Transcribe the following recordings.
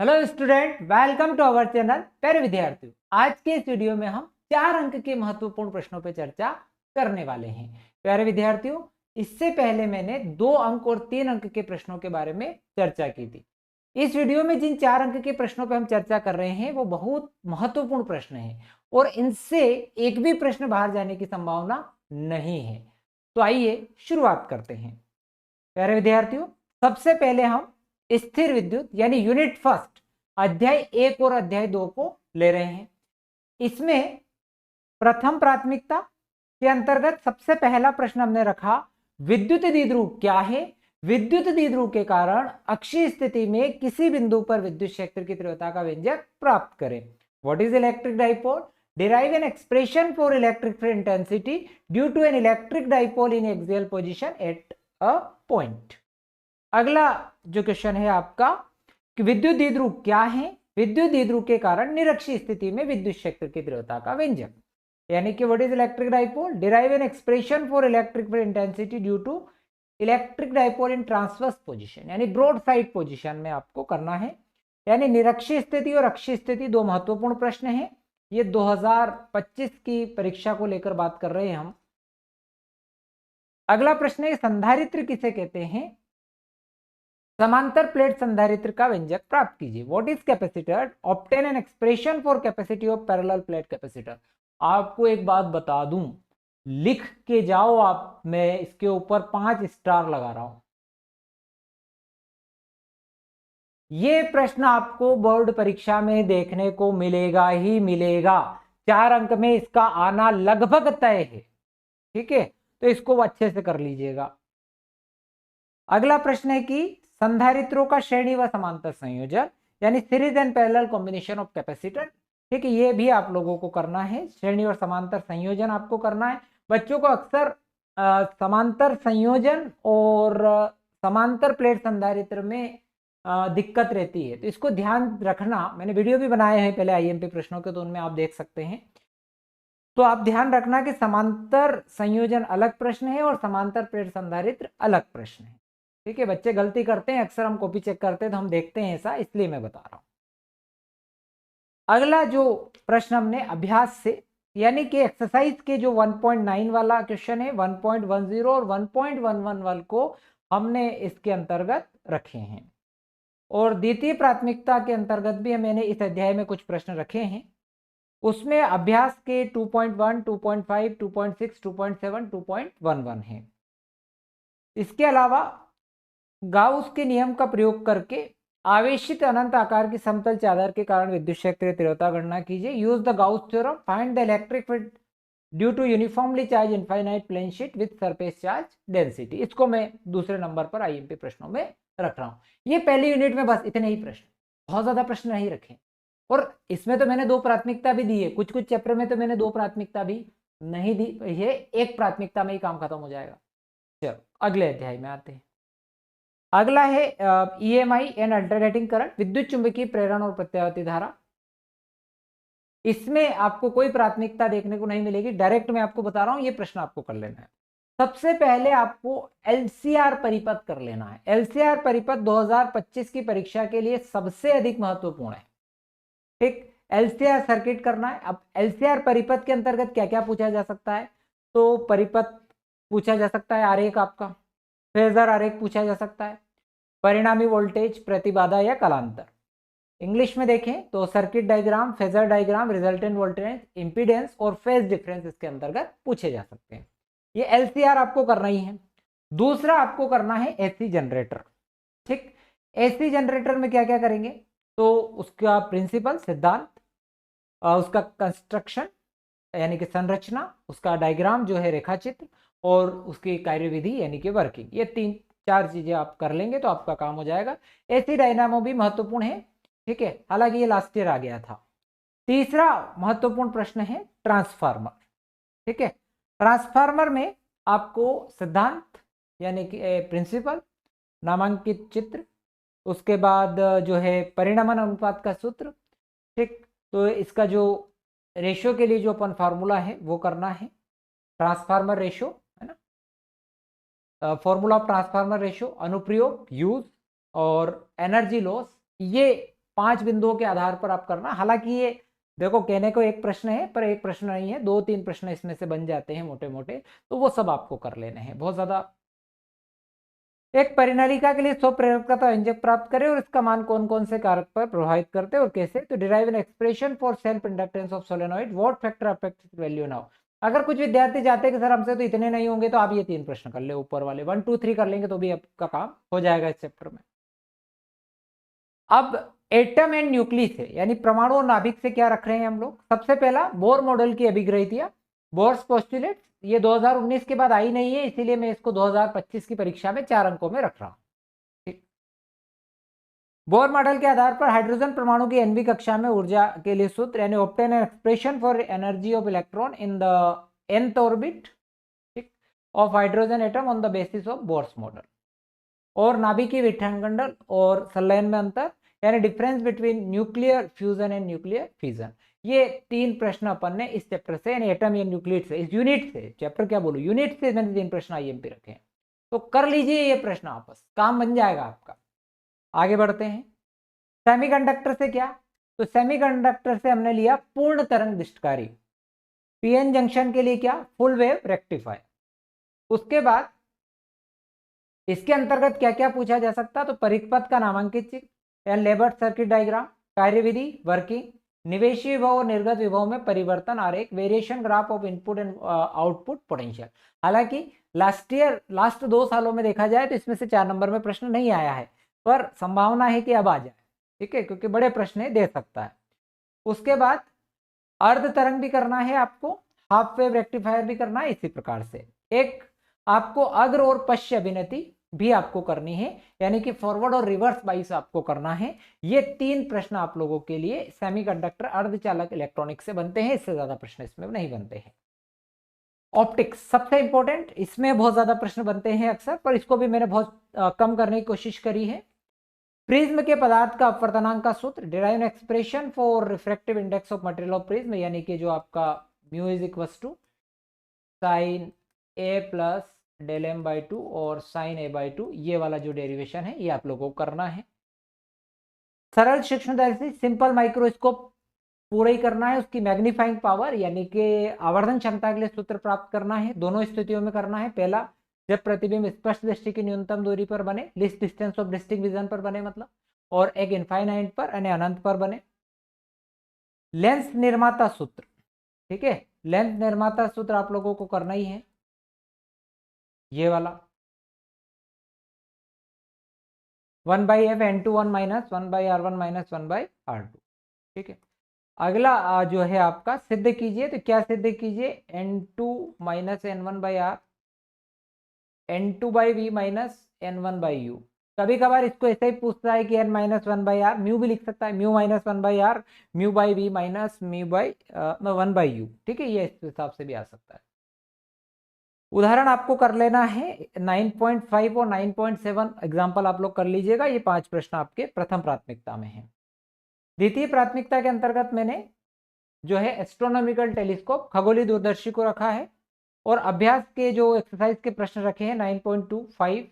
Hello student, welcome to our channel. प्यारे विद्यार्थियों, आज के इस वीडियो में हम 4 अंक के महत्वपूर्ण प्रश्नों पर चर्चा करने वाले हैं। प्यारे विद्यार्थियों, इससे पहले मैंने 2 अंक और 3 अंक के प्रश्नों के बारे में चर्चा की थी। इस वीडियो में जिन 4 अंक के प्रश्नों पर हम चर्चा कर रहे हैं वो बहुत महत्वपूर्ण प्रश्न हैं और इनसे एक भी प्रश्न बाहर जाने की संभावना नहीं है। तो आइए शुरुआत करते हैं। प्यारे विद्यार्थियों, सबसे पहले हम स्थिर विद्युत यानी यूनिट फर्स्ट अध्याय 1 और अध्याय 2 को ले रहे हैं। इसमें प्रथम प्राथमिकता के अंतर्गत सबसे पहला प्रश्न हमने रखा, विद्युत द्विध्रुव क्या है। विद्युत द्विध्रुव के कारण अक्षीय स्थिति में किसी बिंदु पर विद्युत क्षेत्र की तीव्रता का व्यंजक प्राप्त करें। What is electric dipole? derive an expression for electric field intensity due to an electric dipole in axial position at a point। अगला जो क्वेश्चन है आपका कि विद्युत द्विध्रुव क्या है। विद्युत द्विध्रुव के कारण निरक्षीय स्थिति में विद्युत क्षेत्र की तीव्रता का व्यंजक, यानी कि what is electric dipole? Derive an expression for electric field intensity due to electric dipole in transverse position, यानी ब्रॉड साइड पोजीशन में आपको करना है। यानी निरक्षीय स्थिति और अक्षीय स्थिति दो महत्वपूर्ण प्रश्न हैं। ये 2025 की परीक्षा को लेकर बात कर रहे हैं हम। अगला प्रश्न है, संधारित्र किसे कहते हैं? समांतर प्लेट संधारित्र का व्यंजक प्राप्त कीजिए। What is capacitor? Obtain N expression for capacity of parallel plate capacitor. आपको एक बात बता दूं, लिख के जाओ आप, मैं इसके ऊपर 5 स्टार लगा रहा हूं। ये प्रश्न आपको बोर्ड परीक्षा में देखने को मिलेगा ही मिलेगा। 4 अंक में इसका आना लगभग तय है। ठीक है, तो इसको अच्छे से कर लीजिएगा। अगला प्रश्न है कि संधारित्रों का श्रेणी व समांतर संयोजन, यानी series and parallel combination of capacitor. ठीक है, ये भी आप लोगों को करना है। श्रेणी और समांतर संयोजन आपको करना है। बच्चों को अक्सर समांतर संयोजन और समांतर प्लेट संधारित्र में दिक्कत रहती है, तो इसको ध्यान रखना। मैंने वीडियो भी बनाए हैं पहले आईएमपी प्रश्नों के, तो उनमें आप देख सकते हैं। तो आप ध्यान रखना कि समांतर संयोजन अलग प्रश्न है और समांतर प्लेट संधारित्र अलग प्रश्न है। ठीक है, बच्चे गलती करते हैं, अक्सर हम कॉपी चेक करते हैं तो हम देखते हैं ऐसा, इसलिए मैं बता रहा हूं। अगला जो प्रश्न हमने अभ्यास से, यानी कि एक्सरसाइज के जो 1.9 वाला क्वेश्चन है, 1.10 और 1.11 को हमने इसके अंतर्गत रखे हैं। और द्वितीय प्राथमिकता के अंतर्गत भी मैंने इस अध्याय में कुछ प्रश्न रखे हैं। उसमें अभ्यास के 2.1, 2.5, 2.6, 2.7, 2.11 है। इसके अलावा गाउस के नियम का प्रयोग करके आवेशित अनंत आकार की समतल चादर के कारण विद्युत क्षेत्र तीव्रता गणना कीजिए। Use the Gauss theorem, find the electric field due to uniformly charge infinite plane sheet with surface charge density. इसको मैं दूसरे नंबर पर आईएमपी प्रश्नों में रख रहा हूं। ये पहली यूनिट में बस इतने ही प्रश्न, बहुत ज्यादा प्रश्न नहीं रखे। और इसमें तो मैंने 2 प्राथमिकता भी दी है, कुछ कुछ चैप्टर में तो मैंने 2 प्राथमिकता भी नहीं दी है, 1 प्राथमिकता में ही काम खत्म हो जाएगा। चलो अगले अध्याय में आते हैं। अगला है ईएमआई एंड अल्टरनेटिंग करंट, विद्युत चुंबकीय प्रेरण और प्रत्यावर्ती धारा। इसमें आपको कोई प्राथमिकता देखने को नहीं मिलेगी, डायरेक्ट मैं आपको बता रहा हूं, ये प्रश्न आपको कर लेना है। सबसे पहले आपको एलसीआर परिपथ कर लेना है। एलसीआर परिपथ 2025 की परीक्षा के लिए सबसे अधिक महत्वपूर्ण है। ठीक, एलसीआर सर्किट करना है। अब एलसीआर परिपथ के अंतर्गत क्या क्या पूछा जा सकता है? तो परिपथ पूछा जा सकता है, आरेख आपका फेजर आरेख पूछा जा सकता है, परिणामी वोल्टेज, प्रतिबाधा या कलांतर। इंग्लिश में देखें तो circuit diagram, phasor diagram, resultant voltage, impedance और फेज डिफरेंस इसके अंतर्गत पूछे जा सकते हैं। ये एलसीआर आपको करना ही है। दूसरा आपको करना है एसी जनरेटर। ठीक, एसी जनरेटर में क्या क्या करेंगे? तो उसका प्रिंसिपल, सिद्धांत, उसका कंस्ट्रक्शन यानी कि संरचना, उसका डायग्राम जो है रेखाचित्र, और उसकी कार्यविधि यानी कि वर्किंग। ये 3-4 चीजें आप कर लेंगे तो आपका काम हो जाएगा। एसी डायनामो भी महत्वपूर्ण है। ठीक है, हालांकि ये लास्ट ईयर आ गया था। तीसरा महत्वपूर्ण प्रश्न है ट्रांसफार्मर। ठीक है, ट्रांसफार्मर में आपको सिद्धांत यानी कि प्रिंसिपल, नामांकित चित्र, उसके बाद जो है परिणामन अनुपात का सूत्र। ठीक, तो इसका जो रेशियो के लिए जो अपन फार्मूला है वो करना है, ट्रांसफार्मर रेशियो है ना, फॉर्मूला ऑफ ट्रांसफार्मर रेशियो, अनुप्रयोग यूज और एनर्जी लॉस, ये 5 बिंदुओं के आधार पर आप करना। हालांकि ये देखो कहने को एक प्रश्न है पर एक प्रश्न नहीं है, 2-3 प्रश्न इसमें से बन जाते हैं मोटे मोटे, तो वो सब आपको कर लेने हैं। बहुत ज्यादा एक परिनालिका के लिए स्वप्रेरकता व्यंजक प्राप्त करें और इसका मान कौन कौन से कारक पर प्रभावित करते हैं और कैसे। तो derive an expression for self inductance of solenoid, what factor affects value now. अगर कुछ विद्यार्थी चाहते हैं कि सर हमसे तो इतने नहीं होंगे, तो आप ये 3 प्रश्न कर ले ऊपर वाले, 1 2 3 कर लेंगे तो भी आपका काम हो जाएगा इस चैप्टर में। अब एटम एंड न्यूक्लियस है, यानी परमाणु और नाभिक से क्या रख रहे हैं हम लोग। सबसे पहला बोर मॉडल की अभिग्रहितियां, बोर्स पोस्टुलेट, ये 2019 के बाद आई नहीं है, इसीलिए मैं इसको 2025 की परीक्षा में 4 अंकों में रख रहा हूं। बोर मॉडल के आधार पर हाइड्रोजन परमाणु की nवीं कक्षा में ऊर्जा के लिए सूत्र, यानी obtain N expression for energy of electron in the nth orbit of hydrogen atom on the basis of Bohr's model. और नाभिकीय विखंडन और संलयन में अंतर, यानी difference between nuclear fusion and nuclear fission. ये 3 प्रश्न अपन ने इस चैप्टर से, यानी एटम या न्यूक्लियड से, इस यूनिट से, चैप्टर क्या बोलूं, यूनिट से मैंने 3 प्रश्न आईएमपी रखे हैं। तो कर लीजिए ये प्रश्न, आपस काम बन जाएगा आपका। आगे बढ़ते हैं। सेमीकंडक्टर से क्या, तो सेमीकंडक्टर से हमने लिया पूर्ण तरंग दृष्टकारी, पीएन जंक्शन के लिए क्या, फुल वेव रेक्टिफायर। उसके बाद इसके अंतर्गत क्या क्या पूछा जा सकता, तो परिपथ का नामांकित चित्र, लेबर्ट सर्किट डायग्राम, कार्यविधि, वर्किंग, निवेशी विभव और निर्गत विभव में परिवर्तन आरेख, variation graph of input and output potential. हालांकि लास्ट 2 सालों में देखा जाए तो इसमें से 4 नंबर में प्रश्न नहीं आया है, पर संभावना है कि अब आ जाए, ठीक है, क्योंकि बड़े प्रश्न दे सकता है। उसके बाद अर्ध तरंग भी करना है आपको, हाफ वेव रेक्टिफायर भी करना है। इसी प्रकार से एक आपको अग्र और पश्च अभिनति भी आपको करनी है, यानी कि फॉरवर्ड और रिवर्स बाइस आपको करना है। ये 3 प्रश्न आप लोगों के लिए सेमीकंडक्टर अर्धचालक इलेक्ट्रॉनिक्स से बनते हैं, इससे ज्यादा प्रश्न इसमें नहीं बनते हैं। ऑप्टिक्स सबसे इंपॉर्टेंट, इसमें बहुत ज्यादा प्रश्न बनते हैं अक्सर, पर इसको भी मैंने बहुत कम करने की कोशिश करी है। प्रिज्म के पदार्थ का अपवर्तनांक का सूत्र, derive expression for refractive index of material of prism, यानी कि जो आपका mu is equals to sine A plus del M by 2 और साइन ए बाई 2, ये वाला जो डेरिवेशन है ये आप लोगों को करना है। सरल सूक्ष्मदर्शी सिंपल माइक्रोस्कोप पूरा ही करना है, उसकी मैग्नीफाइंग पावर यानी कि आवर्धन क्षमता के लिए सूत्र प्राप्त करना है। दोनों स्थितियों में करना है। पहला, जब प्रतिबिंब स्पष्ट दृष्टि की न्यूनतम दूरी पर बने, list distance of distinct vision पर बने मतलब, और एक इनफाइनाइट पर यानी अनंत पर बने। लेंस निर्माता सूत्र, ठीक है, लेंस निर्माता सूत्र आप लोगों को करना ही है, ये वाला 1/f n21 minus 1/r1 minus 1/r2, ठीक है। अगला जो है आपका सिद्ध कीजिए, तो क्या सिद्ध कीजिए, n2 minus n1/r n2/v minus n1/u। कभी कभार इसको ऐसे ही पूछता है कि n माइनस 1/r, म्यू भी लिख सकता है, mu minus 1/r, mu by v minus mu by 1/u, ठीक है, ये इस हिसाब से भी आ सकता है। उदाहरण आपको कर लेना है 9.5 और 9.7 एग्जाम्पल आप लोग कर लीजिएगा। ये 5 प्रश्न आपके प्रथम प्राथमिकता में है। द्वितीय प्राथमिकता के अंतर्गत मैंने जो है एस्ट्रोनॉमिकल टेलीस्कोप खगोलीय दूरदर्शी को रखा है, और अभ्यास के जो एक्सरसाइज के प्रश्न रखे हैं 9.2, 5,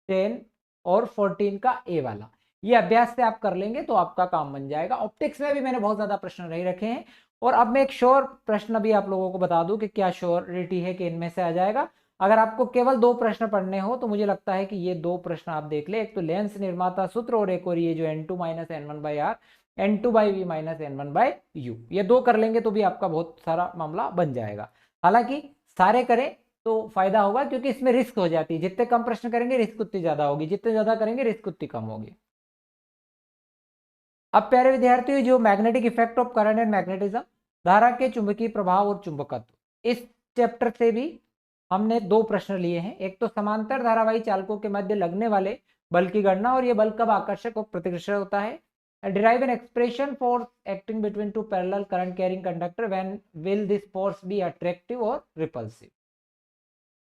10 और 14 का ए वाला, ये अभ्यास से आप कर लेंगे तो आपका काम बन जाएगा। ऑप्टिक्स में भी मैंने बहुत ज्यादा प्रश्न नहीं रखे हैं, और अब मैं एक श्योर प्रश्न भी आप लोगों को बता दूं कि क्या श्योरिटी है कि इनमें से आ जाएगा। अगर आपको केवल 2 प्रश्न पढ़ने हो तो मुझे लगता है कि ये 2 प्रश्न आप देख ले, एक तो लेंस निर्माता सूत्र और एक और ये जो n2 minus n1/r n2/v minus n1/u, ये 2 कर लेंगे तो भी आपका बहुत सारा मामला बन जाएगा। हालांकि सारे करें तो फायदा होगा, क्योंकि इसमें रिस्क हो जाती है, जितने कम प्रश्न करेंगे रिस्क उतनी ज्यादा होगी, जितने ज्यादा करेंगे रिस्क उतनी कम होगी। अब प्यारे विद्यार्थियों, जो magnetic effect of current and magnetism, धारा के चुंबकीय प्रभाव और चुंबकत्व, इस चैप्टर से भी हमने 2 प्रश्न लिए हैं। एक तो समांतर धारावाही चालकों के मध्य लगने वाले बल की गणना, और यह बल कब आकर्षक और प्रतिकर्षक होता है। Derive an expression force acting between 2 parallel current carrying conductor, when will this force be attractive और रिपल्सिव।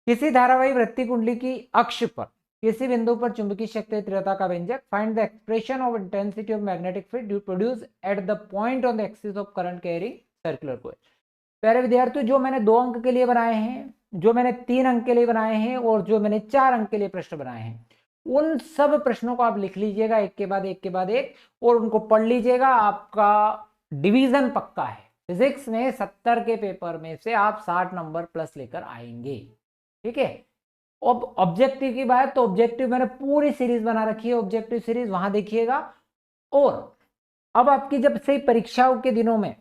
किसी धारावाही वृत्ति कुंडली की अक्ष पर किसी बिंदु पर चुंबकीय शक्ति तीव्रता का व्यंजक, find the expression of intensity of magnetic field produce at the point on the axis of current carrying circular coil. प्यारे विद्यार्थियों, जो मैंने 2 अंक के लिए बनाए हैं, जो मैंने 3 अंक के लिए बनाए हैं, और जो मैंने 4 अंक के लिए प्रश्न बनाए हैं, उन सब प्रश्नों को आप लिख लीजिएगा एक के बाद एक के बाद एक, और उनको पढ़ लीजिएगा। आपका डिवीजन पक्का है। फिजिक्स में 70 के पेपर में से आप 60 नंबर प्लस लेकर आएंगे। ठीक है। अब ऑब्जेक्टिव की बात, तो ऑब्जेक्टिव मैंने पूरी सीरीज बना रखी है, ऑब्जेक्टिव सीरीज, वहां देखिएगा। और अब आपकी जब से परीक्षाओं के दिनों में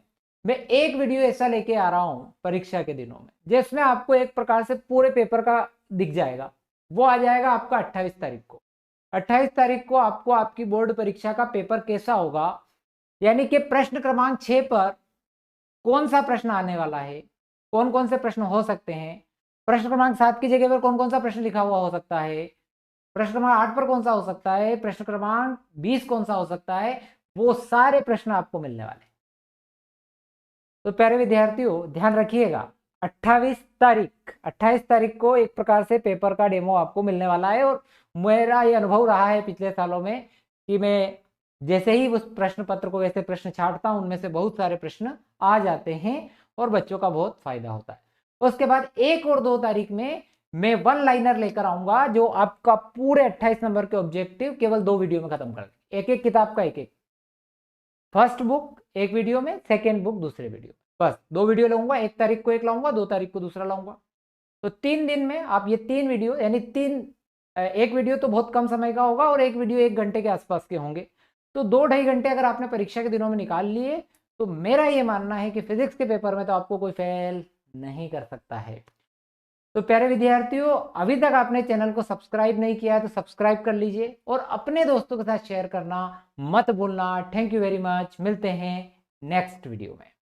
मैं एक वीडियो ऐसा लेके आ रहा हूं परीक्षा के दिनों में, जिसमें आपको एक प्रकार से पूरे पेपर का दिख जाएगा। वो आ जाएगा आपका 28 तारीख को। 28 तारीख को आपको आपकी बोर्ड परीक्षा का पेपर कैसा होगा, यानी कि प्रश्न क्रमांक 6 पर कौन सा प्रश्न आने वाला है, कौन कौन से प्रश्न हो सकते हैं, प्रश्न क्रमांक 7 की जगह पर कौन कौन सा प्रश्न लिखा हुआ हो सकता है, प्रश्न क्रमांक 8 पर कौन सा हो सकता है, प्रश्न क्रमांक 20 कौन सा हो सकता है, वो सारे प्रश्न आपको मिलने वाले हैं। तो प्यारे विद्यार्थियों ध्यान रखिएगा, 28 तारीख को एक प्रकार से पेपर का डेमो आपको मिलने वाला है। और मेरा ये अनुभव रहा है पिछले सालों में कि मैं जैसे ही उस प्रश्न पत्र को वैसे प्रश्न छांटता हूं, उनमें से बहुत सारे प्रश्न आ जाते हैं और बच्चों का बहुत फायदा होता है। उसके बाद 1 और 2 तारीख में मैं वन लाइनर लेकर आऊंगा, जो आपका पूरे 28 नंबर के ऑब्जेक्टिव केवल 2 वीडियो में खत्म कर देंगे। एक एक किताब का एक एक, फर्स्ट बुक एक वीडियो में, सेकेंड बुक दूसरे वीडियो, बस 2 वीडियो लाऊंगा। 1 तारीख को एक लाऊंगा, 2 तारीख को दूसरा लाऊंगा। तो 3 दिन में आप ये 3 वीडियो, यानी एक वीडियो तो बहुत कम समय का होगा और एक वीडियो 1 घंटे के आसपास के होंगे। तो 2-2.5 घंटे अगर आपने परीक्षा के दिनों में निकाल लिए, तो मेरा ये मानना है कि फिजिक्स के पेपर में तो आपको कोई फेल नहीं कर सकता है। तो प्यारे विद्यार्थियों, अभी तक आपने चैनल को सब्सक्राइब नहीं किया है तो सब्सक्राइब कर लीजिए और अपने दोस्तों के साथ शेयर करना मत भूलना। Thank you very much. मिलते हैं नेक्स्ट वीडियो में।